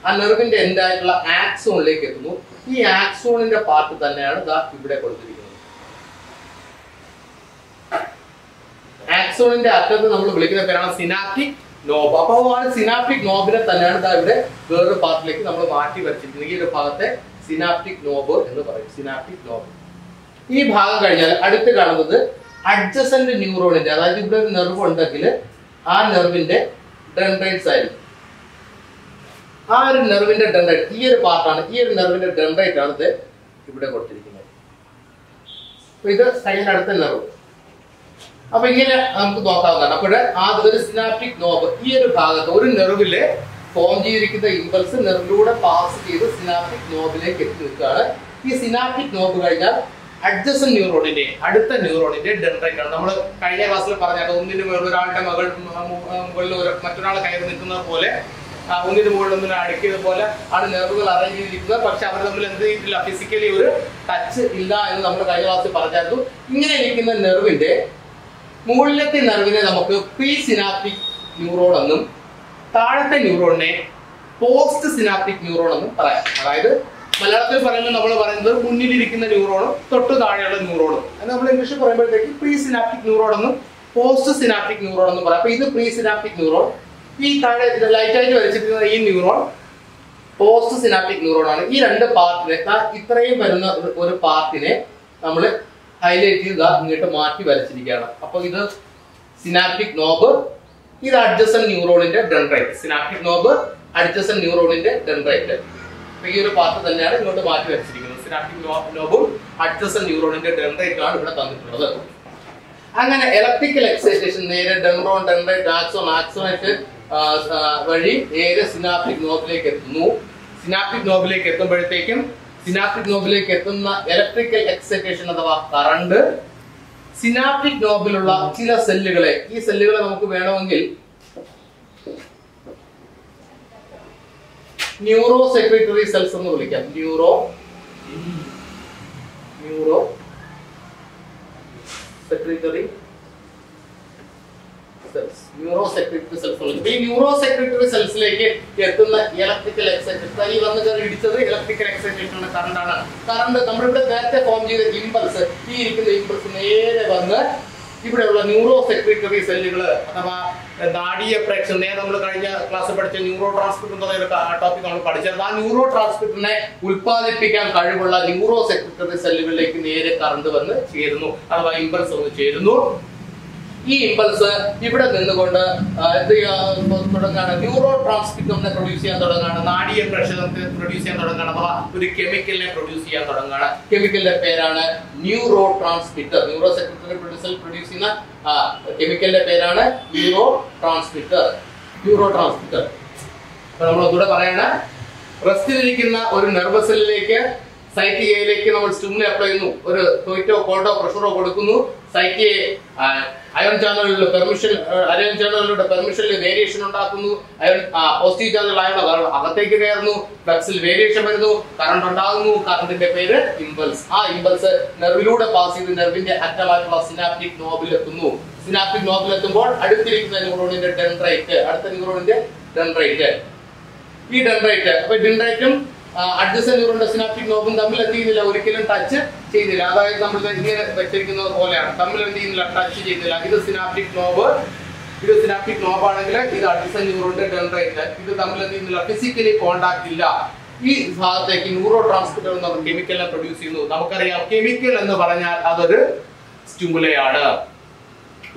ആ നെർവിന്റെ എന്തായിട്ടുള്ള ആക്സോണിലേക്ക് എത്തുന്നു. ഈ ആക്സോണിന്റെ പാർട്ട് തന്നെയാണ് ഇവിടെ കൊടുത്തിരിക്കുന്നത്. ആക്സോണിന്റെ അറ്റത്ത് നമ്മൾ വിളിക്കുന്ന പേരാണ് സിനാപ്റ്റിക് നോബ്. അപ്പോൾ ആ സിനാപ്റ്റിക് നോബിനെ തന്നെയാണ് ഇവിടെ വേറൊരു പാർട്ടിലേക്ക് നമ്മൾ മാറ്റി വരച്ചിരിക്കുന്നത്. ഈ ഒരു ഭാഗത്തെ സിനാപ്റ്റിക് നോബ് എന്ന് പറയും. Synaptic knob. ഈ ഭാഗം കഴിഞ്ഞാൽ അടുത്ത് കാണുന്നത് അഡ്ജസന്റ് ന്യൂറോണിന്റെ, അതായത് ഇവിടെ ഒരു നെർവ് ഉണ്ടെങ്കിൽ ആ നെർവിന്റെ ഡെൻഡ്രൈറ്റ്സ് ആയിരിക്കും. ആ ഒരു നെർവിന്റെ ഡെൻഡ്രൈറ്റ് ഈ ഒരു പാർട്ടാണ്, ഈ ഒരു നെർവിന്റെ ഡെൻഡ്രൈറ്റ് ആണ് ഇത് ഇവിടെ കൊടുത്തിരിക്കുന്നത്. അപ്പൊ ഇത് കഴിഞ്ഞ അടുത്ത നെർവ്. അപ്പൊ ഇങ്ങനെ നമുക്ക് നോക്കാവുന്നതാണ്. അപ്പോൾ ഒരു സിനാപ്റ്റിക് നോബ് ഈ ഒരു ഭാഗത്ത് ഒരു നെർവില് ഫോം ചെയ്തിരിക്കുന്ന ഇമ്പൾസ് നെർവിലൂടെ പാസ് ചെയ്ത് സിനാപ്റ്റിക് നോബിലേക്ക് എത്തി നിൽക്കുകയാണ്. ഈ സിനാപ്റ്റിക് നോബ് കഴിഞ്ഞാൽ അഡ്ജസന്റ് ന്യൂറോണിന്റെ, അടുത്ത ന്യൂറോണിന്റെ ഡെൻഡ്രൈറ്റ് ആണ്. നമ്മൾ കഴിഞ്ഞ ക്ലാസ്സിൽ പറഞ്ഞത് ഒന്നിന് മുകളിൽ ഒരാളുടെ മുകളിൽ മറ്റൊരാൾ കയറി നിൽക്കുന്നത് പോലെ, ഒന്നിന് മുകളിൽ ഒന്നിനെ അടുക്കിയത് പോലെ ആണ് നെർവുകൾ അറേഞ്ച് ചെയ്തിരിക്കുന്നത്. പക്ഷെ അവർ തമ്മിൽ എന്ത് ചെയ്തിട്ടില്ല, ഫിസിക്കലി ഒരു ടച്ച് ഇല്ല എന്ന് നമ്മൾ കഴിഞ്ഞ ക്ലാസ്സിൽ പറഞ്ഞായിരുന്നു. ഇങ്ങനെ ഇരിക്കുന്ന നെർവിന്റെ മുകളിലത്തെ നെർവിനെ നമുക്ക് പ്രീ സിനാപ്റ്റിക് ന്യൂറോൺ എന്നും താഴത്തെ ന്യൂറോണിനെ പോസ്റ്റ് സിനാപ്റ്റിക് ന്യൂറോൺ എന്നും പറയാം. അതായത് മലയാളത്തിൽ പറയുമ്പോൾ നമ്മൾ പറയുന്നത് മുന്നിലിരിക്കുന്ന ന്യൂറോണും തൊട്ട് താഴെയുള്ള ന്യൂറോണും. അത് നമ്മൾ ഇംഗ്ലീഷിൽ പറയുമ്പോഴത്തേക്ക് പ്രീ സിനാപ്റ്റിക് ന്യൂറോൺ എന്നും പോസ്റ്റ് സിനാപ്റ്റിക് ന്യൂറോൺ എന്നും പറയാം. അപ്പൊ ഇത് പ്രീ സിനാപ്റ്റിക് ന്യൂറോൺ, ഈ താഴെ ലൈറ്റായിട്ട് വരച്ചിരിക്കുന്ന ഈ ന്യൂറോൺ പോസ്റ്റ് സിനാപ്റ്റിക് ന്യൂറോൺ ആണ്. ഈ രണ്ട് പാർട്ടിനെ, ഇത്രയും വരുന്ന ഒരു പാർട്ടിനെ നമ്മൾ ഹൈലൈറ്റ് ചെയ്ത് ഇങ്ങോട്ട് മാറ്റി വരച്ചിരിക്കുകയാണ്. അപ്പൊ ഇത് സിനാപ്റ്റിക് നോബ്, ഇത് അഡ്ജസന്റ് ന്യൂറോണിന്റെ ഡെൻഡ്രൈറ്റ്. സിനാപ്റ്റിക് നോബ്, അഡ്ജസന്റ് ന്യൂറോണിന്റെ ഡെൻഡ്രൈറ്റ്. ഈ ഒരു പാർട്ട് തന്നെയാണ് ഇങ്ങോട്ട് മാറ്റി വരച്ചിരിക്കുന്നത്. സിനാപ്റ്റിക് നോബും അഡ്ജസന്റ് ന്യൂറോണിന്റെ ഡെൻഡ്രൈറ്റ് ആണ് ഇവിടെ തന്നിട്ടുള്ളത്. അങ്ങനെ ഇലക്ട്രിക്കൽ എക്സൈറ്റേഷൻ നേരെ ഡെൻഡ്രോൺ, ഡെൻഡ്രൈറ്റ്, ആക്സോൺ, ആക്സോണേറ്റ് വഴി നേരെ സിനാപ്റ്റിക് നോബിലേക്ക് എത്തുന്നു. സിനാപ്റ്റിക് നോബിലേക്ക് എത്തുമ്പോഴത്തേക്കും സിനാപ്റ്റിക് നോബിലേക്ക് എത്തുന്ന ഇലക്ട്രിക്കൽ എക്സൈറ്റേഷൻ അഥവാ കറണ്ട് സിനാപ്റ്റിക് നോബിലുള്ള ചില സെല്ലുകളെ, ഈ സെല്ലുകളെ നമുക്ക് വേണമെങ്കിൽ ന്യൂറോ സെക്രട്ടറി സെൽസ് എന്ന് വിളിക്കാം. Neuro secretory cells, neuro secretory cells. ഈ ന്യൂറോ സെക്രട്ടറി സെൽസിലേക്ക് എത്തുന്ന ഇലക്ട്രിക്കൽ എക്സൈറ്റേഷൻ, ഈ വന്ന് കയറി ഇടിച്ചത് ഇലക്ട്രിക്കൽ എക്സൈറ്റേഷൻ ആണ്, കറണ്ടാണ്. കറണ്ട് നമ്മളിവിടെ നേരത്തെ ഫോം ചെയ്ത ഇമ്പൾസ്, ഈ ഇരിക്കുന്ന ഇമ്പൾസ് നേരെ വന്ന് ഇവിടെയുള്ള ന്യൂറോ സെക്രട്ടറി സെല്ലുകൾ അഥവാ നാഡീയ പ്രേക്ഷണം, നേരെ നമ്മൾ കഴിഞ്ഞ ക്ലാസ്സിൽ പഠിച്ച ന്യൂറോ ട്രാൻസ്മിറ്റർ എന്ന ടോപ്പിക് നമ്മൾ പഠിച്ചത്. ആ ന്യൂറോ ട്രാൻസ്മിറ്ററിനെ ഉൽപ്പാദിപ്പിക്കാൻ കഴിവുള്ള ന്യൂറോ സെക്രട്ടറി സെല്ലുകളിലേക്ക് നേരെ കറണ്ട് വന്ന് ചേരുന്നു, അഥവാ ഇമ്പൾസ് വന്ന് ചേരുന്നു. ഈ ഇമ്പൾസ് ഇവിടെ നിന്നുകൊണ്ട് എന്ത് തുടങ്ങാണ്, ന്യൂറോ ട്രാൻസ്മിറ്ററിനെ പ്രൊഡ്യൂസ് ചെയ്യാൻ തുടങ്ങാണ്, നാഡീയ പ്രേക്ഷണത്തെ പ്രൊഡ്യൂസ് ചെയ്യാൻ തുടങ്ങാണ്, അഥവാ ഒരു കെമിക്കലിനെ പ്രൊഡ്യൂസ് ചെയ്യാൻ തുടങ്ങാണ്. കെമിക്കലിന്റെ പേരാണ് neuro transmitter. Neuro secretory produce ചെയ്യുന്ന കെമിക്കലിന്റെ പേരാണ് ന്യൂറോ ട്രാൻസ്മിറ്റർ. അപ്പൊ നമ്മൾ ഒന്നുകൂടെ പറയാണ്, റെസ്റ്റിലിരിക്കുന്ന ഒരു നെർവസ് സെല്ലിലേക്ക് സൈറ്റ് എയിലേക്ക് നമ്മൾ സ്റ്റിമുലി അപ്ലൈ ചെയ്യുന്നു, ഒരു ഹീറ്റോ കോൾഡോ പ്രഷറോ കൊടുക്കുന്നു. സൈറ്റ് എ അയോൺ ചാനലിലൂടെ പെർമിഷനിൽ വേരിയേഷൻ ഉണ്ടാക്കുന്നു. പോസിറ്റീവ് ചാനൽ അകത്തേക്ക് കയറുന്നു, ഫ്ലക്സിൽ വേരിയേഷൻ വരുന്നു, കറണ്ട് ഉണ്ടാകുന്നു. കറണ്ടിന്റെ പേര് ഇമ്പൾസ്. ആ ഇമ്പൾസ് നെർവിലൂടെ പാസ് ചെയ്ത് നെർവിന്റെ അറ്റമായിട്ടുള്ള സിനാപ്റ്റിക് നോബിൽ എത്തുന്നു. സിനാപ്റ്റിക് നോബിൽ എത്തുമ്പോൾ അടുത്തിരിക്കുന്ന ന്യൂറോണിന്റെ ഡെൻഡ്രൈറ്റ്, അടുത്ത ന്യൂറോണിന്റെ ഡെൻഡ്രൈറ്റ്, ഈ ഡെൻഡ്രൈറ്റ്, അപ്പൊ ഡെൻഡ്രൈറ്റും അഡ്ജസന്റ് ന്യൂറോണിന്റെ സിനാപ്റ്റിക് നോബും തമ്മിൽ എന്ത് ചെയ്യുന്നില്ല, ഒരിക്കലും ടച്ച് ചെയ്തില്ല. അതായത് നമ്മൾ ഇങ്ങനെ വെച്ചിരിക്കുന്നത് പോലെയാണ്, തമ്മിൽ എന്ത് ചെയ്യുന്നില്ല, ടച്ച് ചെയ്യുന്നില്ല. ഇത് സിനാപ്റ്റിക് നോബ്, ഇത് സിനാപ്റ്റിക് നോബ് ആണെങ്കിൽ ഇത് അഡ്ജസന്റ് ന്യൂറോണിന്റെ ഡെൻഡ്രൈറ്റ്. ഇത് തമ്മിൽ എന്ത് ചെയ്യുന്നില്ല, ഫിസിക്കലി കോണ്ടാക്ട് ഇല്ല. ഈ ഭാഗത്തേക്ക് ന്യൂറോ ട്രാൻസ്മിറ്റർ എന്ന് പറഞ്ഞ കെമിക്കലിനെ പ്രൊഡ്യൂസ് ചെയ്യുന്നു. നമുക്കറിയാം, കെമിക്കൽ എന്ന് പറഞ്ഞാൽ അതൊരു സ്റ്റിമുലയാണ്.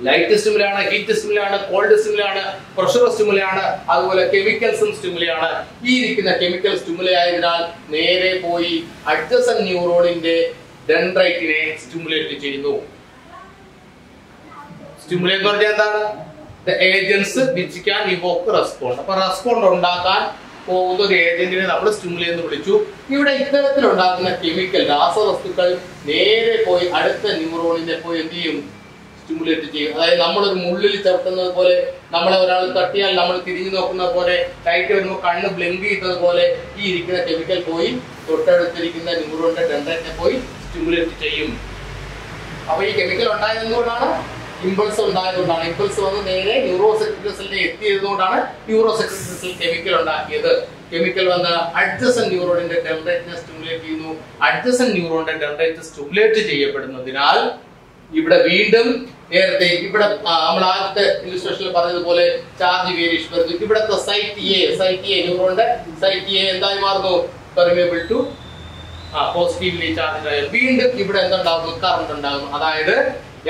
ലൈറ്റ് സ്റ്റിമുലാണ്, ഹീറ്റ് സ്റ്റിമുലാണ്, കോൾഡ് സ്റ്റിമുലാണ്, പ്രഷർ സ്റ്റിമുലാണ്, അതുപോലെ കെമിക്കൽസും സ്റ്റിമുലയാണ്. ഈ ഇരിക്കുന്ന കെമിക്കൽ സ്റ്റിമുല ആയതിനാൽ നേരെ പോയി അഡ്ജസന്റ് ന്യൂറോണിന്റെ ഡെൻഡ്രൈറ്റിനെ സ്റ്റിമുലേറ്റ് ചെയ്യുന്നു. സ്റ്റിമുലേ എന്ന് പറഞ്ഞാൽ എന്താണ്? The agents which can evoke response. അപ്പൊ റെസ്പോണ്ട് ഉണ്ടാക്കാൻ പോകുന്ന ഒരു ഏജന്റിനെ നമ്മൾ സ്റ്റിമുലേ എന്ന് വിളിച്ചു. ഇവിടെ ഇത്തരത്തിലുണ്ടാക്കുന്ന കെമിക്കൽ രാസവസ്തുക്കൾ നേരെ പോയി അടുത്ത ന്യൂറോണിനെ പോയി എന്ത് ചെയ്യും, സ്റ്റിമുലേറ്റ് ചെയ്യും. അതായത് നമ്മളൊരു മുള്ളിൽ ചവിട്ടുന്നത് പോലെ, നമ്മളെ ഒരാൾ തട്ടിയാൽ നമ്മൾ തിരിഞ്ഞു നോക്കുന്നത് പോലെ, ടൈറ്റ് വരുമ്പോൾ കണ്ണ് ബ്ലിങ്ക് ചെയ്യുന്നത് പോലെ ഈ ഇരിക്കുന്ന കെമിക്കൽ പോയി തൊട്ടടുത്തിരിക്കുന്ന ന്യൂറോണിന്റെ ഡെൻഡ്രൈറ്റിനെ പോയി സ്റ്റിമുലേറ്റ് ചെയ്യും. അപ്പൊ ഈ കെമിക്കൽ ഉണ്ടായതുകൊണ്ടാണ്, ഇമ്പൾസ് ഉണ്ടായതുകൊണ്ടാണ്, ഇമ്പൾസ് വന്ന് നേരെ ന്യൂറോ സെക്രട്ടറി സെല്ലിനെ എത്തിയതുകൊണ്ടാണ് ന്യൂറോ സെക്രട്ടറി സെൽ കെമിക്കൽ ഉണ്ടാക്കിയത്. കെമിക്കൽ വന്ന് അഡ്ജസന്റ് ന്യൂറോണിന്റെ ഡെൻഡ്രൈറ്റിനെ സ്റ്റിമുലേറ്റ് ചെയ്യുന്നു. അഡ്ജസന്റ് ന്യൂറോണിന്റെ ഡെൻഡ്രൈറ്റ് സ്റ്റിമുലേറ്റ് ചെയ്യപ്പെടുന്നതിനാൽ ഇവിടെ വീണ്ടും നേരത്തെ ഇവിടെ നമ്മൾ ആദ്യത്തെ ഇല്ലുസ്ട്രേഷനിൽ പറഞ്ഞതുപോലെ ചാർജ് വേരിയേഷൻ വരുന്നു. ഇവിടത്തെ സൈറ്റ് എ ന്യൂറോണിന്റെ സൈറ്റ് എ എന്തായി മാറുന്നു, പെർമിയബിൾ ടു പോസിറ്റീവ്ലി ചാർജ് ആയാൽ വീണ്ടും ഇവിടെ എന്തുണ്ടാകുന്നു? കറണ്ട് ഉണ്ടാകുന്നു. അതായത്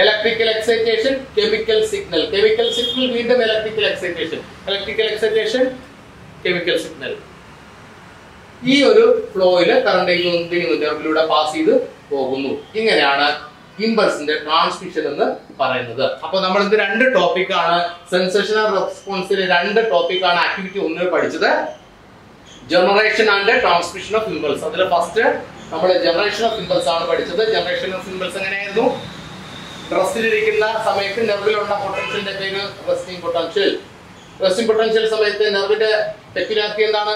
electrical excitation, chemical signal, chemical signal വീണ്ടും electrical excitation, electrical excitation, chemical signal. ഈ ഒരു ഫ്ലോയില് കറണ്ട് നെർവിലൂടെ പാസ് ചെയ്ത് പോകുന്നു. ഇങ്ങനെയാണ് ഇമ്പൾസിന്റെ ട്രാൻസ്മിഷൻ എന്ന് പറയുന്നത്. അപ്പൊ നമ്മൾ ഇത് രണ്ട് ടോപ്പിക്കാണ് സെൻസേഷണൽ റെസ്പോൺസിലെ രണ്ട് ടോപ്പിക്കാണ് ആക്ടിവിറ്റി 1 പഠിച്ചത്. Generation and transmission of impulse. അതിൽ ഫസ്റ്റ് നമ്മൾ ജനറേഷൻ ഓഫ് ഇമ്പൾസ് ആണ് പഠിച്ചത്. ജനറേഷൻ ഓഫ് ഇമ്പൾസ് എങ്ങനെയായിരുന്നു? റെസ്റ്റിലിരിക്കുന്ന സമയത്ത് നെർവിലുള്ള പൊട്ടൻഷ്യലിന്റെ പേര് റെസ്റ്റിംഗ് പൊട്ടൻഷ്യൽ. റെസ്റ്റിംഗ് പൊട്ടൻഷ്യൽ സമയത്ത് നെർവിന്റെ പെക്യുലാരിറ്റി എന്താണ്?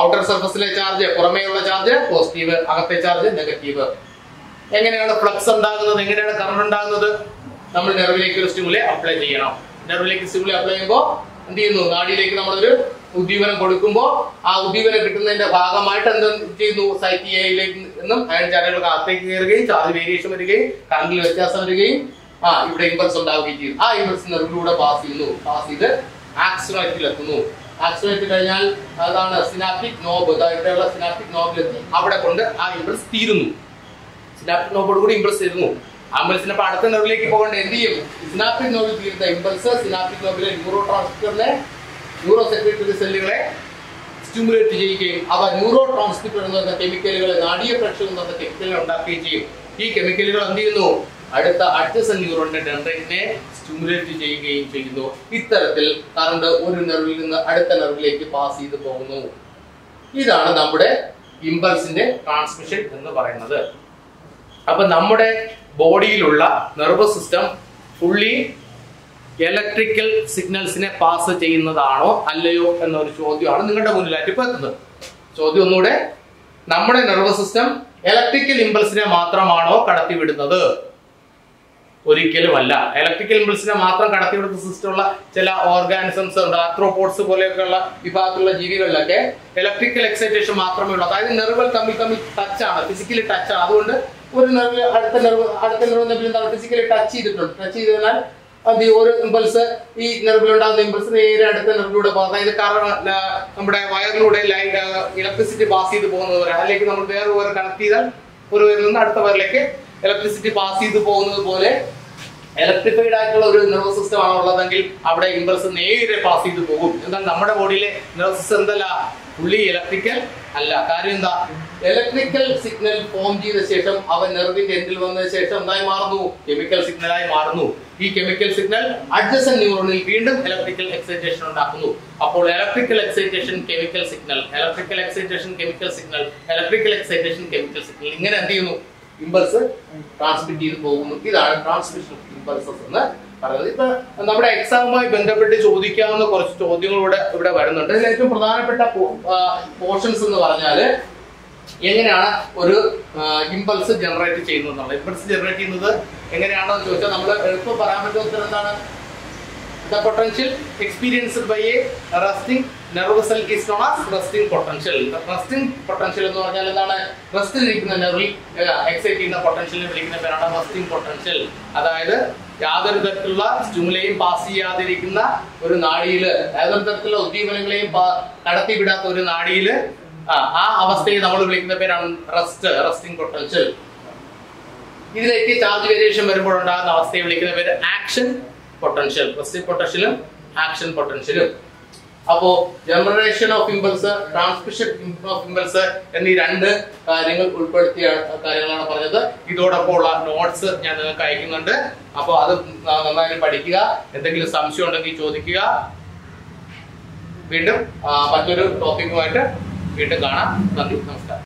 ഔട്ടർ സർഫസിലെ ചാർജ്, പുറമേയുള്ള ചാർജ് പോസിറ്റീവ്, അകത്തെ ചാർജ് നെഗറ്റീവ്. എങ്ങനെയാണ് ഫ്ലക്സ് ഉണ്ടാകുന്നത്? എങ്ങനെയാണ് കറണ്ട് ഉണ്ടാകുന്നത്? നമ്മൾ നെർവിലേക്ക് ഒരു സ്റ്റിമുലേ അപ്ലൈ ചെയ്യണം. നെർവിലേക്ക് സ്റ്റിമുലേ അപ്ലൈ ചെയ്യുമ്പോൾ എന്ത് ചെയ്യുന്നു? നാഡിയിലേക്ക് നമ്മളൊരു ഉദ്ദീപനം കൊടുക്കുമ്പോൾ ആ ഉദ്ദീപനം കിട്ടുന്നതിന്റെ ഭാഗമായിട്ട് എന്ത് ചെയ്യുന്നു? സൈറ്റ് എയിലേക്ക് നിന്നും അയൺ ചാനലുകൾ അകത്തേക്ക് കയറുകയും ചാർജ് വേരിയേഷൻ വരികയും കറണ്ടിൽ വ്യത്യാസം വരികയും ഇവിടെ ഇമ്പൾസ് ഉണ്ടാവുകയും ചെയ്യും. ആ ഇമ്പൾസ് നെർവിലൂടെ പാസ് ചെയ്യുന്നു. പാസ് ചെയ്ത് ആക്സിലേറ്ററിൽ എത്തുന്നു. ആക്സിലേറ്റ് കഴിഞ്ഞാൽ അതാണ് സിനാപ്റ്റിക് നോബ്. ഇവിടെയുള്ള സിനാപ്റ്റിക് നോബിലെത്തി അവിടെ കൊണ്ട് ആ ഇമ്പൾസ് തീരുന്നു. സിനാപ്റ്റിക് നോബോട് കൂടി ഇമ്പൾസ് തീരുന്നു. ഇമ്പൾസിനെ അടുത്ത നെർവിലേക്ക് പോകേണ്ട എന്ത് ചെയ്യും? സിനാപ്റ്റിക് നോബിൽ തീരുന്ന ഇമ്പൾസ് സിനാപ്റ്റിക് നോബിലെ ന്യൂറോ ട്രാൻസ്മിറ്ററിനെ, ന്യൂറോ സെക്രട്ടറി സെല്ലുകളെ സ്റ്റിമുലേറ്റ് ചെയ്യുകയും അവ ന്യൂറോ ട്രാൻസ്മിറ്റർ എന്ന് പറഞ്ഞ കെമിക്കലുകളെ, നാഡീയ പ്രേക്ഷകം എന്ന് പറഞ്ഞ കെമിക്കലുകൾ ഉണ്ടാക്കുകയും ചെയ്യും. ഈ കെമിക്കലുകൾ എന്ത് ചെയ്യുന്നു? അടുത്ത അഡ്ജസന്റ് ന്യൂറോണിന്റെ ഡെൻഡ്രൈറ്റിനെ സ്റ്റിമുലേറ്റ് ചെയ്യുകയും ചെയ്യുന്നു. ഇത്തരത്തിൽ കറണ്ട് ഒരു നെർവിൽ നിന്ന് അടുത്ത നെർവിലേക്ക് പാസ് ചെയ്ത് പോകുന്നു. ഇതാണ് നമ്മുടെ ഇമ്പൾസിന്റെ ട്രാൻസ്മിഷൻ എന്ന് പറയുന്നത്. അപ്പൊ നമ്മുടെ ബോഡിയിലുള്ള നെർവസ് സിസ്റ്റം ഫുള്ളി ഇലക്ട്രിക്കൽ സിഗ്നൽസിനെ പാസ് ചെയ്യുന്നതാണോ അല്ലയോ എന്നൊരു ചോദ്യമാണ് നിങ്ങളുടെ മുന്നിലായിട്ട് ഇപ്പൊ എത്തുന്നത്. ചോദ്യം ഒന്നുകൂടെ, നമ്മുടെ നെർവസ് സിസ്റ്റം ഇലക്ട്രിക്കൽ ഇമ്പൾസിനെ മാത്രമാണോ കടത്തിവിടുന്നത്? ഒരിക്കലുമല്ല. ഇലക്ട്രിക്കൽ ഇമ്പൾസിനെ മാത്രം കടത്തിവിടുന്ന സിസ്റ്റമുള്ള ചില ഓർഗാനിസംസ് ഉണ്ട്. ആർത്രോപോഡ്സ് പോലെയൊക്കെയുള്ള വിഭാഗത്തിലുള്ള ജീവികളിലൊക്കെ ഇലക്ട്രിക്കൽ എക്സൈറ്റേഷൻ മാത്രമേ ഉള്ളൂ. അതായത് നെർവുകൾ തമ്മിൽ ടച്ച് ആണ്, ഫിസിക്കലി ടച്ച് ആണ്. അതുകൊണ്ട് ഒരു നെർവ് അടുത്ത നെർവ് തമ്മിൽ എന്താണ്? ഫിസിക്കലി ടച്ച് ചെയ്തിട്ടുണ്ട്. ടച്ച് ചെയ്തതിനാൽ ഒരു ഇമ്പൾസ്, ഈ നെർവിലുണ്ടാകുന്ന ഇമ്പൾസ് നേരെ അടുത്ത നെർവിലൂടെ പോകും. അതായത് നമ്മുടെ വയറിലൂടെ ഇലക്ട്രിസിറ്റി പാസ് ചെയ്ത് പോകുന്നത് പോലെ, അല്ലെങ്കിൽ നമ്മൾ വേറെ വയർ കണക്ട് ചെയ്താൽ ഒരു വയറിൽ നിന്ന് അടുത്ത വയറിലേക്ക് ഇലക്ട്രിസിറ്റി പാസ് ചെയ്ത് പോകുന്നത് പോലെ ഇലക്ട്രിഫൈഡ് ആയിട്ടുള്ള ഒരു നെർവസ് സിസ്റ്റം ആണ് ഉള്ളതെങ്കിൽ അവിടെ ഇമ്പൾസ് നേരെ പാസ് ചെയ്ത് പോകും. എന്നാൽ നമ്മുടെ ബോഡിയിലെ നെർവസ് സിസ്റ്റം എന്തല്ല? ഫുള്ളി ഇലക്ട്രിക്കൽ അല്ല. കാര്യം എന്താ? ഇലക്ട്രിക്കൽ സിഗ്നൽ ഫോം ചെയ്ത ശേഷം അവ നെർവിന്റെ എൻഡിൽ വന്നതിന് ശേഷം എന്തായി മാറുന്നു? കെമിക്കൽ സിഗ്നലായി മാറുന്നു. ഈ കെമിക്കൽ സിഗ്നൽ അഡ്ജസന്റ് ന്യൂറോണിൽ വീണ്ടും ഇലക്ട്രിക്കൽ എക്സൈറ്റേഷൻ ഉണ്ടാക്കുന്നു. അപ്പോൾ electrical excitation, chemical signal, electrical excitation, chemical signal, electrical excitation, chemical signal, ഇങ്ങനെ എന്ത് ചെയ്യുന്നു? ഇമ്പൾസ് ട്രാൻസ്മിറ്റ് ചെയ്ത് പോകുന്നു. ഇതാണ് ട്രാൻസ്മിഷൻ ഓഫ് ഇമ്പൾസസ് എന്ന് പറയുന്നത്. ഇപ്പൊ നമ്മുടെ എക്സാമുമായി ബന്ധപ്പെട്ട് ചോദിക്കാവുന്ന കുറച്ച് ചോദ്യങ്ങൾ ഇവിടെ വരുന്നുണ്ട്. ഇതിൽ ഏറ്റവും പ്രധാനപ്പെട്ട പോർഷൻസ് എന്ന് പറഞ്ഞാല് എങ്ങനെയാണ് ഒരു ഇമ്പൾസ് ജനറേറ്റ് ചെയ്യുന്നത്. ഇമ്പൾസ് ജനറേറ്റ് ചെയ്യുന്നത് എങ്ങനെയാണെന്ന് ചോദിച്ചാൽ നമ്മൾ എളുപ്പം പറയാൻ പറ്റുന്ന ഉത്തരം എന്താണ്? The potential experienced by a resting nervous cell is known as resting potential. The resting potential എന്ന് പറഞ്ഞാൽ എന്താണ്? റെസ്റ്റിലിരിക്കുന്ന നെർവിൽ എക്സൈറ്റ് ചെയ്യുന്ന പൊട്ടൻഷ്യലിനെ വിളിക്കുന്ന പേരാണ് റെസ്റ്റിംഗ് പൊട്ടൻഷ്യൽ. അതായത് യാതൊരു തരത്തിലുള്ള സ്റ്റിമുലയും പാസ് ചെയ്യാതിരിക്കുന്ന ഒരു നാഡിയില്, യാതൊരു തരത്തിലുള്ള ഉദ്ദീപനങ്ങളെയും കടത്തിവിടാത്ത ഒരു നാഡിയില് ആ അവസ്ഥയെ നമ്മൾ വിളിക്കുന്ന പേരാണ് റെസ്റ്റിംഗ് പൊട്ടൻഷ്യൽ. ഇതിലേക്ക് ചാർജ് വേരിയേഷൻ വരുമ്പോഴുണ്ടാകുന്ന അവസ്ഥയെ വിളിക്കുന്ന പേര് ആക്ഷൻ പൊട്ടൻഷ്യൽ. റെസ്റ്റിംഗ് പൊട്ടൻഷ്യലും ആക്ഷൻ പൊട്ടൻഷ്യലും. അപ്പോ generation of impulse, transmission of impulse എന്നീ രണ്ട് കാര്യങ്ങൾ ഉൾപ്പെടുത്തിയ കാര്യങ്ങളാണ് പറഞ്ഞത്. ഇതോടൊപ്പം ഉള്ള നോട്ട്സ് ഞാൻ നിങ്ങൾക്ക് അയക്കുന്നുണ്ട്. അപ്പോൾ അത് നന്നായി പഠിക്കുക. എന്തെങ്കിലും സംശയം ഉണ്ടെങ്കിൽ ചോദിക്കുക. വീണ്ടും മറ്റൊരു ടോപ്പിക്കുമായിട്ട് വീണ്ടും കാണാം. നന്ദി, നമസ്കാരം.